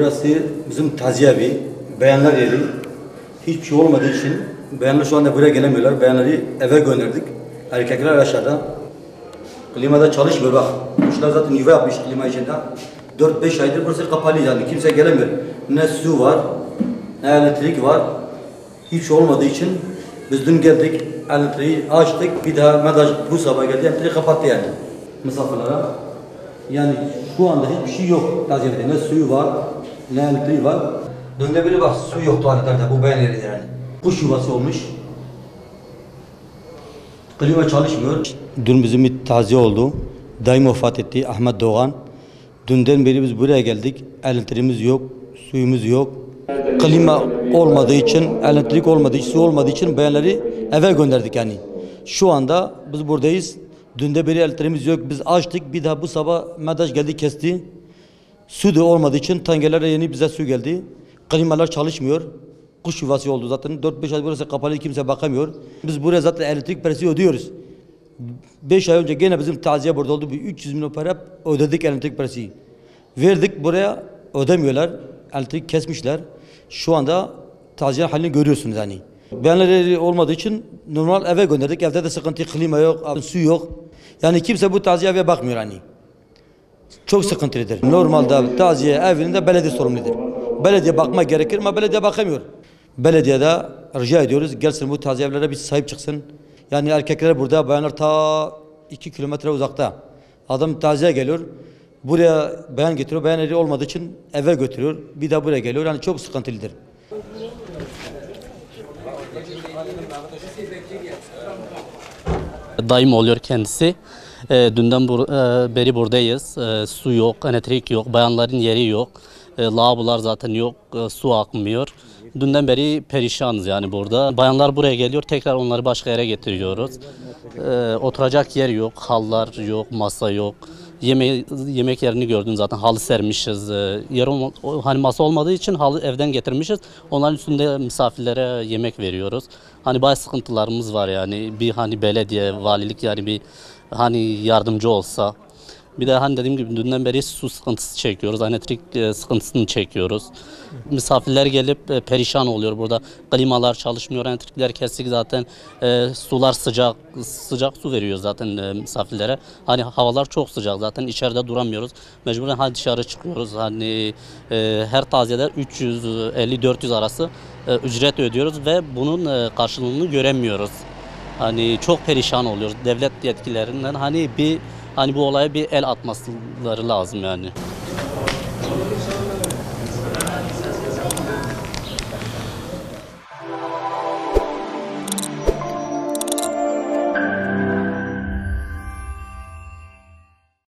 Burası bizim taziye evi, beyanlar yeri. Hiçbir şey olmadığı için beyanlar şu anda buraya gelemiyorlar. Beyanları eve gönderdik. Erkekler aşağıda. Klimada çalışmıyor bak. Kuşlar zaten yuva yapmış klima içinde. 4-5 aydır burası kapalı yani. Kimse gelemiyor. Ne su var, ne elektrik var. Hiç şey olmadığı için biz dün geldik, elektriği açtık. Bir daha MEDAŞ bu sabah geldi, elektriği kapattı yani misafirlere. Yani şu anda hiçbir şey yok taziyede. Ne suyu var, ne elektriği var. Dün biri bak su yok tuvaletlerde, bu beyan yeri yani. Kuş yuvası olmuş. Klima çalışmıyor. Dün bizim bir taziye oldu. Dayım vefat etti, Ahmet Doğan. Dünden beri biz buraya geldik. Elektriğimiz yok, suyumuz yok. Klima olmadığı için, elektrik olmadığı için, su olmadığı için beyanları eve gönderdik yani. Şu anda biz buradayız. Dünde beri elektriğimiz yok. Biz açtık. Bir daha bu sabah MEDAŞ geldi kesti. Su da olmadığı için tankerlere yeni bize su geldi. Klimalar çalışmıyor. Kuş yuvası oldu zaten. 4-5 ay burası kapalı, kimse bakamıyor. Biz buraya zaten elektrik parası ödüyoruz. 5 ay önce gene bizim taziye burada oldu. Bir 300 milyon para ödedik elektrik parası. Verdik buraya, ödemiyorlar. Elektrik kesmişler. Şu anda taziye halini görüyorsunuz yani. Beyanlar olmadığı için normal eve gönderdik. Evde de sıkıntı, klima yok, su yok. Yani kimse bu taziye eve bakmıyor hani. Çok sıkıntılıdır. Normalde taziye evinde belediye sorumludur. Belediye bakmak gerekir ama belediye bakamıyor. Belediyede rica ediyoruz gelsin bu taziye evlere bir sahip çıksın. Yani erkekler burada, bayanlar ta 2 kilometre uzakta. Adam taziye geliyor. Buraya beyan getiriyor. Beyan eri olmadığı için eve götürüyor. Bir daha buraya geliyor. Yani çok sıkıntılıdır. Dayım oluyor kendisi. Dünden beri buradayız. Su yok, elektrik yok, bayanların yeri yok. Lavabolar zaten yok, su akmıyor. Dünden beri perişanız yani burada. Bayanlar buraya geliyor, tekrar onları başka yere getiriyoruz. Oturacak yer yok, hallar yok, masa yok. Yemek yerini gördün zaten, halı sermişiz. Hani masa olmadığı için halı evden getirmişiz. Onların üstünde misafirlere yemek veriyoruz. Hani bazı sıkıntılarımız var yani. Bir hani belediye, valilik yani bir hani yardımcı olsa. Bir de hani dediğim gibi dünden beri su sıkıntısı çekiyoruz, elektrik sıkıntısını çekiyoruz. Misafirler gelip perişan oluyor burada. Klimalar çalışmıyor, elektrikler kesik zaten. Sular sıcak, sıcak su veriyor zaten misafirlere. Hani havalar çok sıcak zaten, içeride duramıyoruz. Mecburen hani dışarı çıkıyoruz. Hani her taziyede 350-400 arası ücret ödüyoruz ve bunun karşılığını göremiyoruz. Hani çok perişan oluyoruz. Devlet yetkililerinden hani bu olaya bir el atmaları lazım yani.